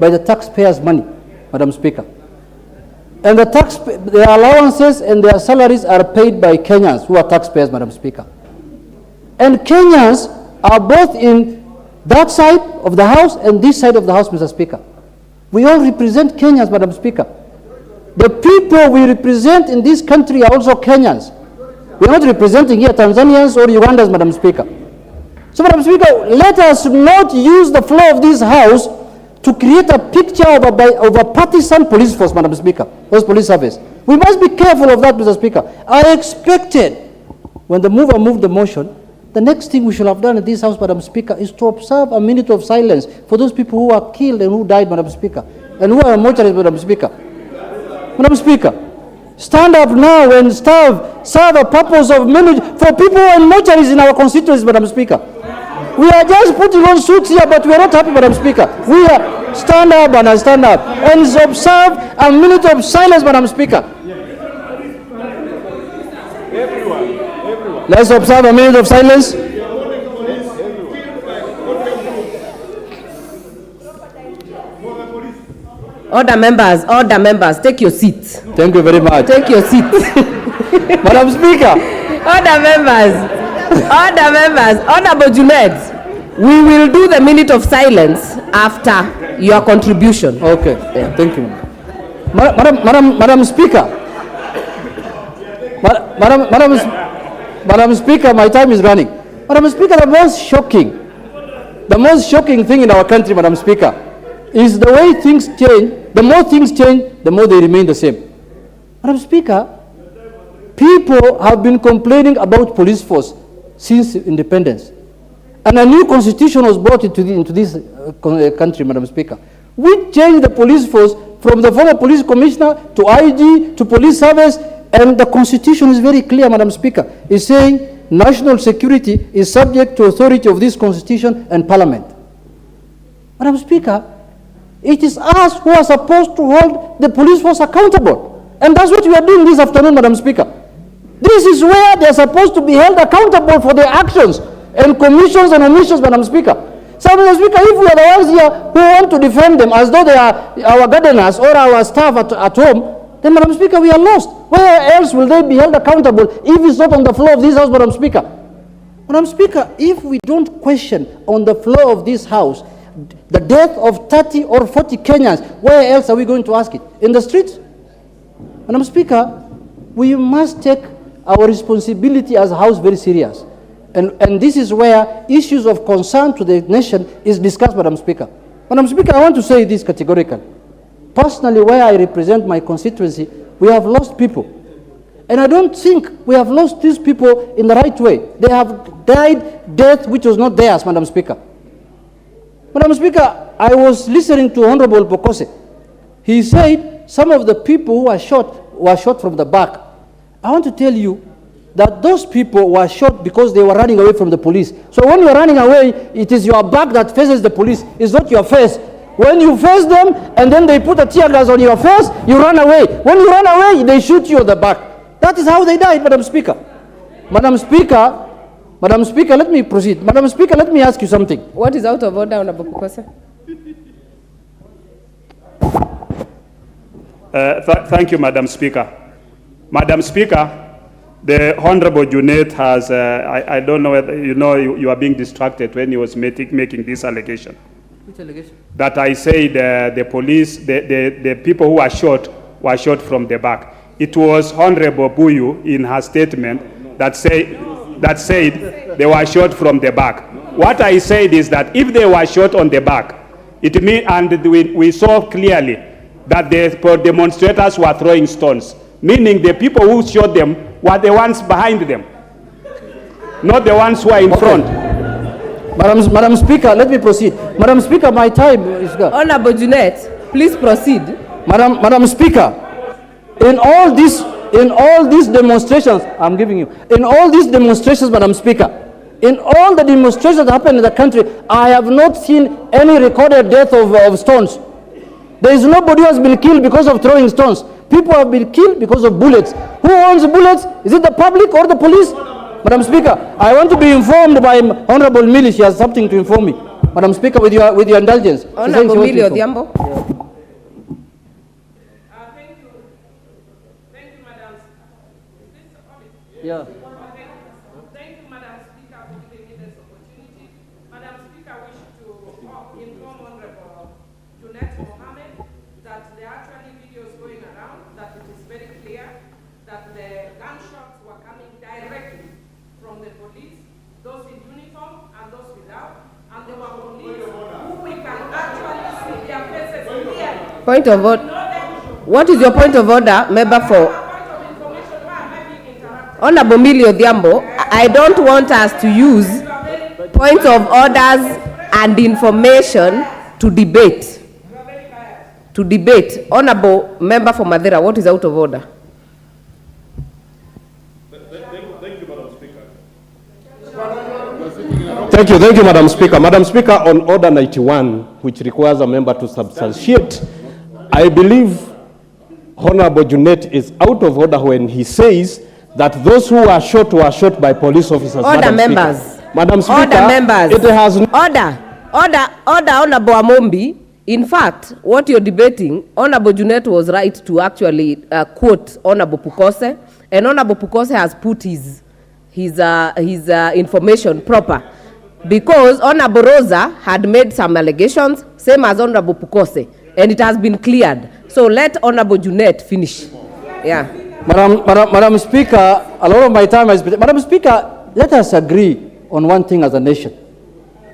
by the taxpayers' money, Madam Speaker. And their allowances and their salaries are paid by Kenyans who are taxpayers, Madam Speaker. And Kenyans are both in that side of the House and this side of the House, Mr. Speaker. We all represent Kenyans, Madam Speaker. The people we represent in this country are also Kenyans. We are not representing here Tanzanians or Ugandans, Madam Speaker. So, Madam Speaker, let us not use the floor of this House to create a picture of a partisan police force, Madam Speaker, those police service. We must be careful of that, Mr. Speaker. I expected, when the mover moved the motion, the next thing we should have done in this House, Madam Speaker, is to observe a minute of silence for those people who are killed and who died, Madam Speaker, and who are mortuaries, Madam Speaker. Madam Speaker, stand up now and serve a purpose of minute for people who are in mortuaries in our constituencies, Madam Speaker. We are just putting on suits here, but we are not happy, Madam Speaker. We are stand up and observe a minute of silence, Madam Speaker. Let's observe a minute of silence. Order members, take your seat. Thank you very much. Take your seat. Madam Speaker. Order members. Honorable Junet, we will do the minute of silence after your contribution. Okay, yeah. Thank you. Madam Speaker. Madam Speaker, my time is running. Madam Speaker, the most shocking thing in our country, Madam Speaker, is the way things change. The more things change, the more they remain the same. Madam Speaker, people have been complaining about police force since independence. And a new constitution was brought into this country, Madam Speaker. We changed the police force from the former police commissioner to IG to police service, and the constitution is very clear, Madam Speaker. It's saying national security is subject to authority of this constitution and parliament. Madam Speaker, it is us who are supposed to hold the police force accountable. And that's what we are doing this afternoon, Madam Speaker. This is where they are supposed to be held accountable for their actions and commissions and omissions, Madam Speaker. So, Madam Speaker, if we are the ones here who want to defend them as though they are our gardeners or our staff at home, then, Madam Speaker, we are lost. Where else will they be held accountable if it's not on the floor of this House, Madam Speaker? Madam Speaker, if we don't question on the floor of this House the death of 30 or 40 Kenyans, where else are we going to ask it? In the streets? Madam Speaker, we must take our responsibility as a House very serious. And this is where issues of concern to the nation is discussed, Madam Speaker. Madam Speaker, I want to say this categorically. Personally, where I represent my constituency, we have lost people. And I don't think we have lost these people in the right way. They have died death which was not theirs, Madam Speaker. Madam Speaker, I was listening to Honorable Bokose. He said some of the people who were shot from the back. I want to tell you that those people were shot because they were running away from the police. So when you're running away, it is your back that faces the police. It's not your face. When you face them and then they put a tear gas on your face, you run away. When you run away, they shoot you on the back. That is how they died, Madam Speaker. Madam Speaker, let me proceed. Madam Speaker, let me ask you something. What is out of order, Honorable Bokose? Thank you, Madam Speaker. Madam Speaker, the Honorable Junet has, I don't know whether you are being distracted when he was making this allegation. Which allegation? That I said the police, the people who were shot from the back. It was Honorable Buyu in her statement that said they were shot from the back. What I said is that if they were shot on the back, it means, and we saw clearly that the demonstrators were throwing stones, meaning the people who shot them were the ones behind them, not the ones who are in front. Madam Speaker, let me proceed. Madam Speaker, my time is gone. Honorable Junet, please proceed. Madam Speaker, in all these demonstrations, I'm giving you, in all these demonstrations, Madam Speaker, in all the demonstrations that happen in the country, I have not seen any recorded death of stones. There is nobody who has been killed because of throwing stones. People have been killed because of bullets. Who owns the bullets? Is it the public or the police? Madam Speaker, I want to be informed by Honorable Millie. She has something to inform me. Madam Speaker, with your indulgence. Honorable Millie Odhiambo. Thank you, Madam. Yeah. Thank you, Madam Speaker, for giving me this opportunity. Madam Speaker, I wish to inform Honorable Junet Mohamed that there are actually videos going around that it is very clear that the gunshots were coming directly from the police, those in uniform and those without, and they were police who we can actually see their faces clearly. Point of order. What is your point of order, member for? Honorable Millie Odhiambo, I don't want us to use points of orders and information to debate. To debate. Honorable member for Madeira, what is out of order? Thank you, Madam Speaker. Madam Speaker, on Order 91, which requires a member to substantiate, I believe Honorable Junet is out of order when he says that those who were shot by police officers. Order, members. Madam Speaker, order, members. It has order, Honorable Amombi. In fact, what you're debating, Honorable Junet was right to actually quote Honorable Pukose, and Honorable Pukose has put his information proper, because Honorable Rosa had made some allegations, same as Honorable Pukose, and it has been cleared. So let Honorable Junet finish. Yeah. Madam Speaker, a lot of my time has been... Madam Speaker, let us agree on one thing as a nation.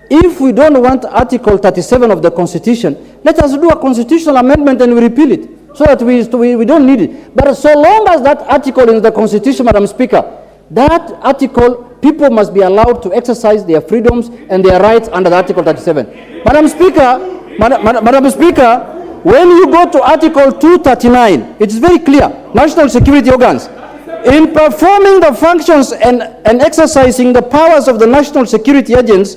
If we don't want Article 37 of the Constitution, let us do a constitutional amendment and we repeal it, so that we don't need it. But so long as that article in the Constitution, Madam Speaker, that article, people must be allowed to exercise their freedoms and their rights under the Article 37. Madam Speaker, Madam Speaker, when you go to Article 239, it is very clear, national security organs, in performing the functions and exercising the powers of the national security agents,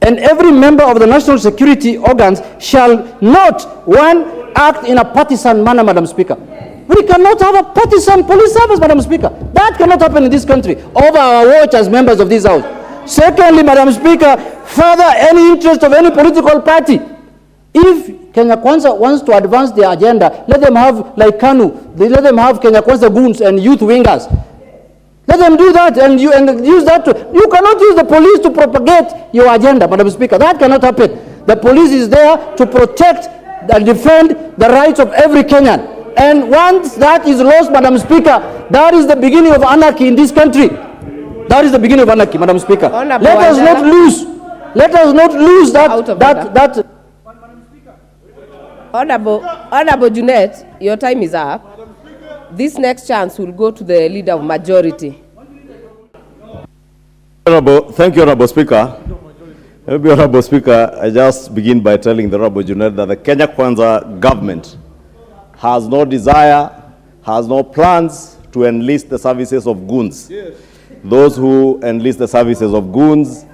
and every member of the national security organs shall not, one, act in a partisan manner, Madam Speaker. We cannot have a partisan police service, Madam Speaker. That cannot happen in this country, over our watch as members of this House. Secondly, Madam Speaker, further any interest of any political party. If Kenya Kwanza wants to advance their agenda, let them have, like KANU, let them have Kenya Kwanza goons and youth wingers. Let them do that and use that to... You cannot use the police to propagate your agenda, Madam Speaker. That cannot happen. The police is there to protect and defend the rights of every Kenyan. And once that is lost, Madam Speaker, that is the beginning of anarchy in this country. That is the beginning of anarchy, Madam Speaker. Let us not lose that. Honorable Junet, your time is up. This next chance will go to the leader of majority. Thank you, Honorable Speaker. Maybe, Honorable Speaker, I just begin by telling the Honorable Junet that the Kenya Kwanza government has no desire, has no plans to enlist the services of goons. Yes. Those who enlist the services of goons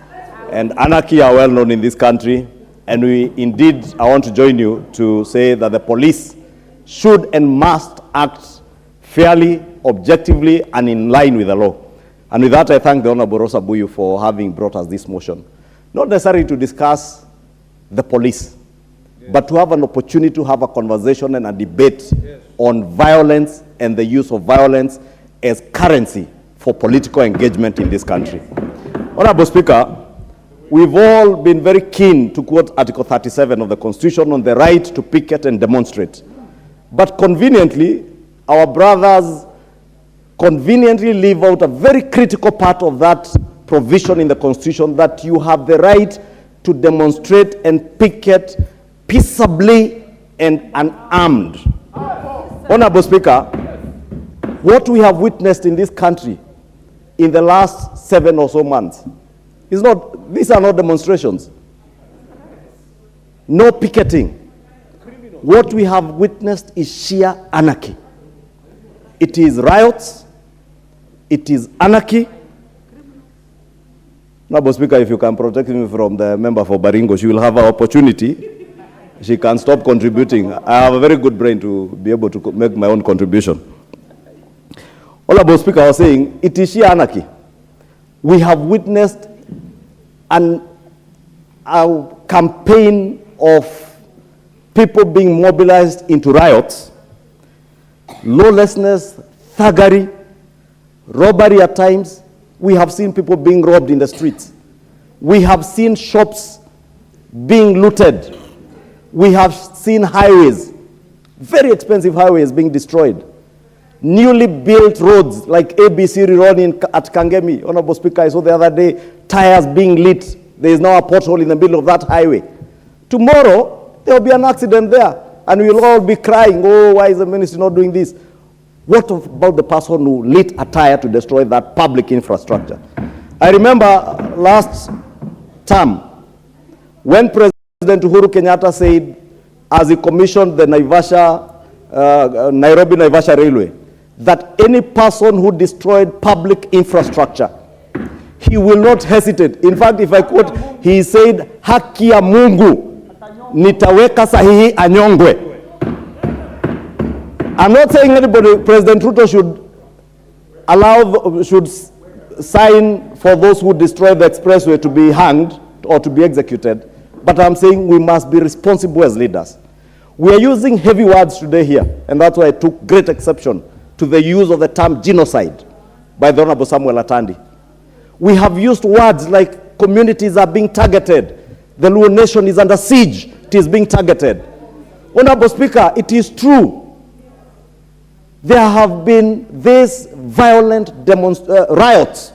and anarchy are well known in this country. And I want to join you to say that the police should and must act fairly, objectively, and in line with the law. And with that, I thank the Honorable Rosa Buyu for having brought us this motion. Not necessarily to discuss the police, but to have an opportunity to have a conversation and a debate on violence and the use of violence as currency for political engagement in this country. Honorable Speaker, we've all been very keen to quote Article 37 of the Constitution on the right to picket and demonstrate. But conveniently, our brothers conveniently leave out a very critical part of that provision in the Constitution, that you have the right to demonstrate and picket peaceably and unarmed. Honorable Speaker, what we have witnessed in this country in the last 7 or so months these are not demonstrations. No picketing. What we have witnessed is sheer anarchy. It is riots. It is anarchy. Honorable Speaker, if you can protect me from the member for Baringo, she will have an opportunity. She can stop contributing. I have a very good brain to be able to make my own contribution. Honorable Speaker, I was saying, it is sheer anarchy. We have witnessed an a campaign of people being mobilized into riots, lawlessness, thuggery, robbery at times. We have seen people being robbed in the streets. We have seen shops being looted. We have seen highways, very expensive highways, being destroyed. Newly built roads like ABC Rironi at Kangemi, Honorable Speaker, I saw the other day, tires being lit. There is now a pothole in the middle of that highway. Tomorrow, there will be an accident there, and we will all be crying, oh, why is the ministry not doing this? What about the person who lit a tire to destroy that public infrastructure? I remember last term, when President Uhuru Kenyatta said, as he commissioned the Nairobi-Naivasha Railway, that any person who destroyed public infrastructure, he will not hesitate. In fact, if I quote, he said, haki ya Mungu, nitaweka sahihi anyongwe. I'm not saying anybody, President Ruto should sign for those who destroy the expressway to be hanged or to be executed, but I'm saying we must be responsible as leaders. We are using heavy words today here, and that's why I took great exception to the use of the term genocide by the Honorable Samuel Atandi. We have used words like communities are being targeted, the Luo nation is under siege, it is being targeted. Honorable Speaker, it is true. There have been these violent riots,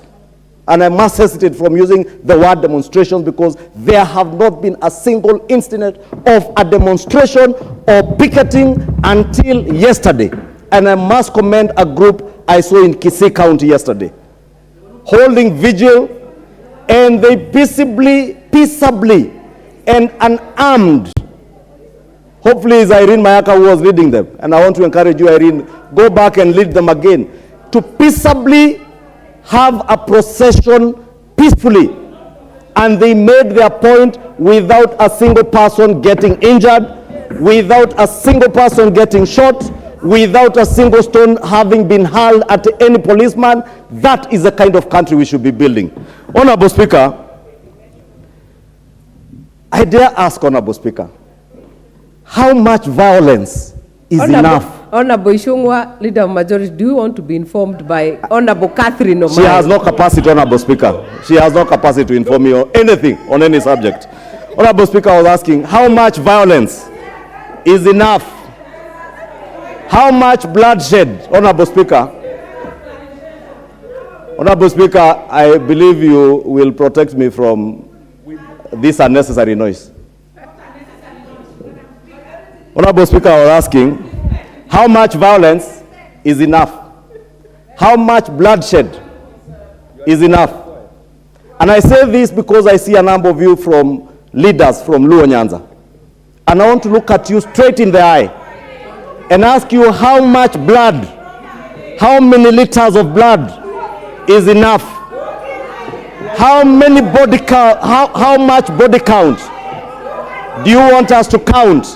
and I must hesitate from using the word demonstrations because there have not been a single incident of a demonstration or picketing until yesterday. And I must commend a group I saw in Kisii County yesterday, holding vigil, and they peaceably and unarmed. Hopefully it's Irene Mayaka who was leading them. And I want to encourage you, Irene, go back and lead them again to peaceably have a procession peacefully. And they made their point without a single person getting injured, without a single person getting shot, without a single stone having been hurled at any policeman. That is the kind of country we should be building. Honorable Speaker, I dare ask, Honorable Speaker, how much violence is enough? Honorable Ichungwa, Leader of Majority, do you want to be informed by Honorable Catherine Omari? She has no capacity, Honorable Speaker. She has no capacity to inform me on anything, on any subject. Honorable Speaker, I was asking, how much violence is enough? How much bloodshed, Honorable Speaker? Honorable Speaker, I believe you will protect me from this unnecessary noise. Honorable Speaker, I was asking, how much violence is enough? How much bloodshed is enough? And I say this because I see a number of you from leaders from Luo Nyanza. And I want to look at you straight in the eye and ask you how much blood, how many liters of blood is enough? How many body count, how much body count do you want us to count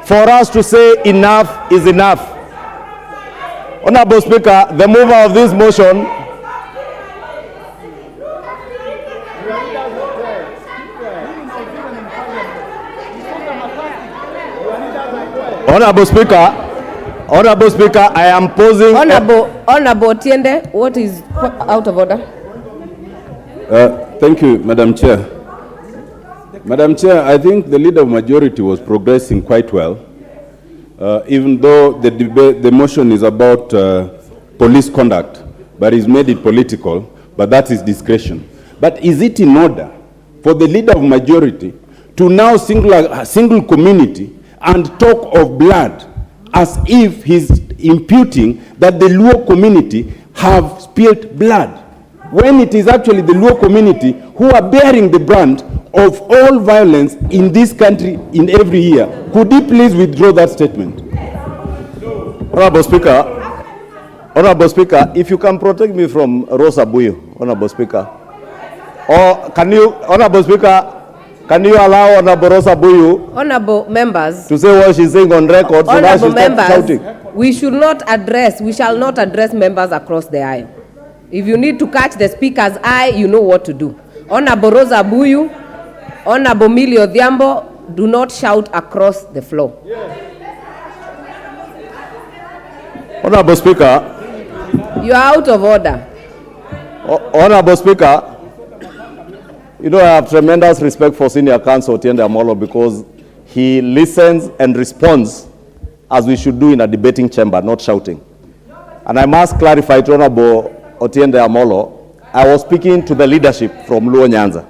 for us to say enough is enough? Honorable Speaker, the mover of this motion, Honorable Speaker, I am posing. Honorable Tiende, what is out of order? Thank you, Madam Chair. Madam Chair, I think the Leader of Majority was progressing quite well, even though the motion is about police conduct, but he's made it political, but that is discretion. But is it in order for the Leader of Majority to now single a single community and talk of blood as if he's imputing that the Luo community have spilled blood, when it is actually the Luo community who are bearing the brunt of all violence in this country in every year? Could you please withdraw that statement? Honorable Speaker, if you can protect me from Rosa Buyu, Honorable Speaker, or can you, Honorable Speaker, can you allow Honorable Rosa Buyu, Honorable members, to say what she's saying on record, so that she stop shouting? We shall not address members across the aisle. If you need to catch the speaker's eye, you know what to do. Honorable Rosa Buyu, Honorable Millie Odhiambo, do not shout across the floor. Honorable Speaker. You are out of order. Honorable Speaker, you know I have tremendous respect for Senior Counsel Otiende Amolo because he listens and responds as we should do in a debating chamber, not shouting. And I must clarify to Honorable Otiende Amolo, I was speaking to the leadership from Luo Nyanza.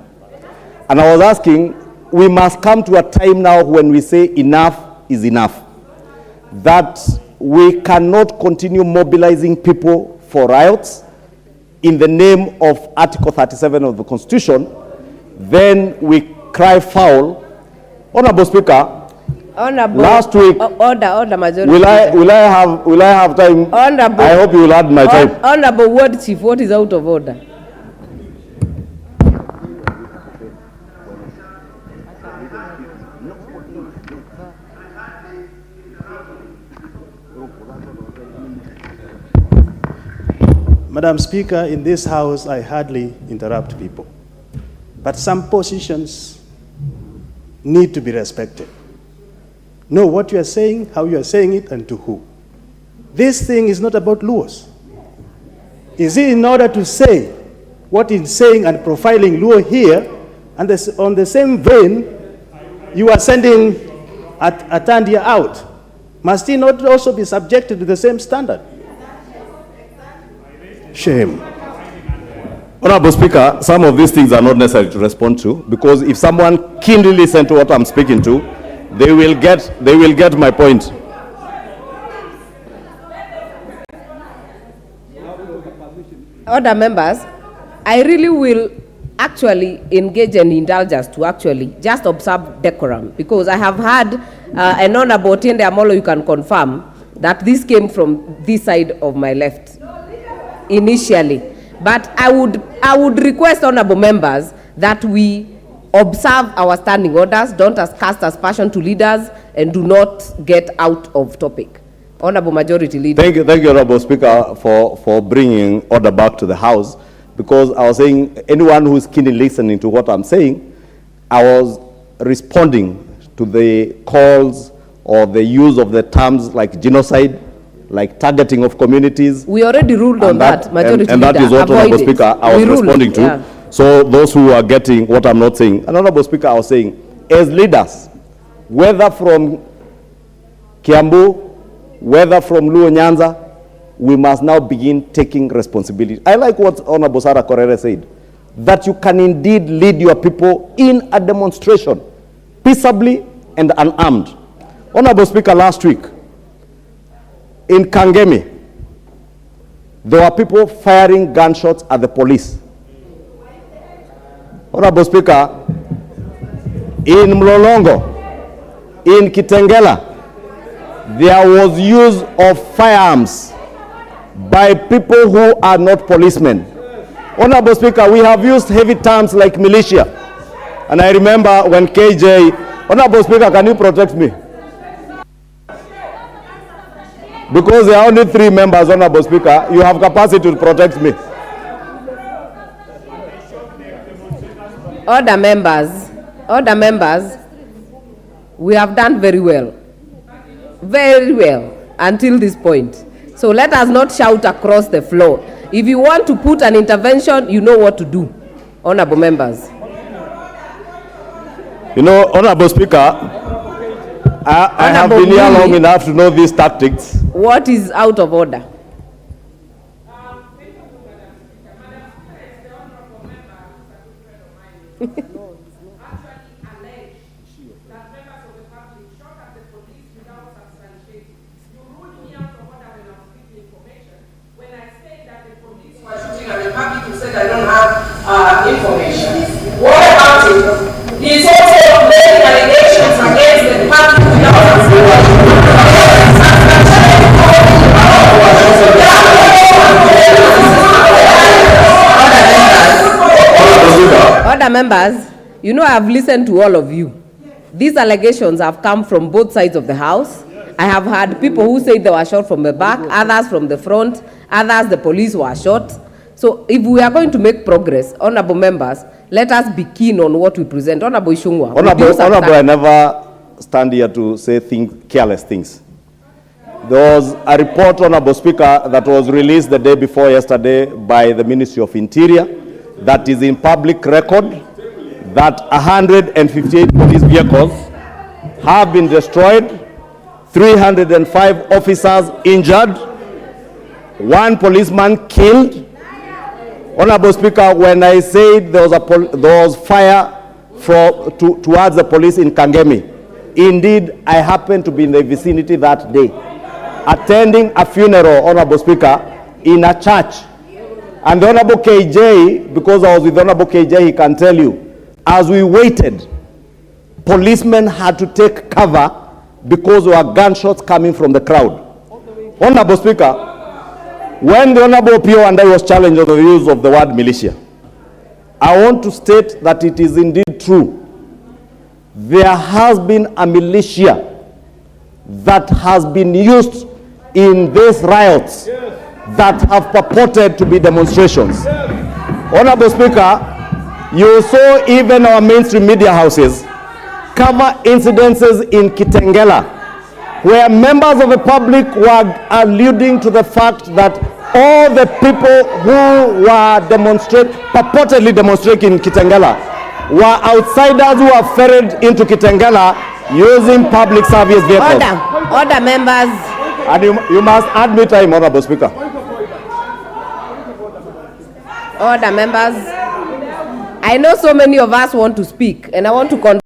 And I was asking, we must come to a time now when we say enough is enough. That we cannot continue mobilizing people for riots in the name of Article 37 of the Constitution. Then we cry foul. Honorable Speaker, Honorable, last week, order, majority. will I have time? Honorable, I hope you will add my time. Honorable Ward Chief, what is out of order? Madam Speaker, in this House, I hardly interrupt people. But some positions need to be respected. Know what you are saying, how you are saying it, and to who. This thing is not about Luos. Is it in order to say what is saying and profiling Luo here, and on the same vein, you are sending Atandia out? Must he not also be subjected to the same standard? Shame. Honorable Speaker, some of these things are not necessary to respond to because if someone keenly listens to what I'm speaking to, they will get my point. Order members, I really will actually engage and indulge us to actually just observe decorum because I have had an Honorable Otiende Amolo, you can confirm that this came from this side of my left initially. But I would request honorable members that we observe our standing orders, don't cast aspersion to leaders, and do not get out of topic. Honorable Majority Leader. Thank you, Honorable Speaker, for bringing order back to the House, because I was saying anyone who is keenly listening to what I'm saying, I was responding to the calls or the use of the terms like genocide, like targeting of communities. We already ruled on that, Majority and that Leader. is what, Honorable Speaker, I was responding to. Yeah. So those who are getting what I'm not saying, and Honorable Speaker, I was saying, as leaders, whether from Kiambu, whether from Luo Nyanza, we must now begin taking responsibility. I like what Honorable Sarah Korere said, that you can indeed lead your people in a demonstration, peaceably and unarmed. Honorable Speaker, last week, in Kangemi, there were people firing gunshots at the police. Honorable Speaker, in Mlolongo, in Kitengela, there was use of firearms by people who are not policemen. Honorable Speaker, we have used heavy terms like militia. And I remember when KJ, Honorable Speaker, can you protect me? Because there are only 3 members, Honorable Speaker, you have capacity to protect me. Order members, we have done very well until this point. So let us not shout across the floor. If you want to put an intervention, you know what to do, honorable members. You know, Honorable Speaker, I have been here long enough to know these tactics. What is out of order? I don't have information. What about it? He's also making allegations against the party Order members, you know I have listened to all of you. These allegations have come from both sides of the house. I have had people who say they were shot from the back, others from the front, others the police were shot. So if we are going to make progress, honorable members, let us be keen on what we present. Honorable Ichungwa. Honorable, I never stand here to say careless things. There was a report, Honorable Speaker, that was released the day before yesterday by the Ministry of Interior that is in public record that 158 police vehicles have been destroyed, 305 officers injured, 1 policeman killed. Honorable Speaker, when I said there was fire towards the police in Kangemi, indeed, I happened to be in the vicinity that day, attending a funeral, Honorable Speaker, in a church. And the Honorable KJ, because I was with Honorable KJ, he can tell you, as we waited, policemen had to take cover because there were gunshots coming from the crowd. Honorable Speaker, when the Honorable Pio and I was challenged on the use of the word militia, I want to state that it is indeed true. There has been a militia that has been used in these riots that have purported to be demonstrations. Honorable Speaker, you saw even our mainstream media houses cover incidences in Kitengela, where members of the public were alluding to the fact that all the people who were purportedly demonstrating in Kitengela were outsiders who were ferried into Kitengela using public service vehicles. Order, members. And you must add me time, Honorable Speaker. Order, members. I know so many of us want to speak, and I want to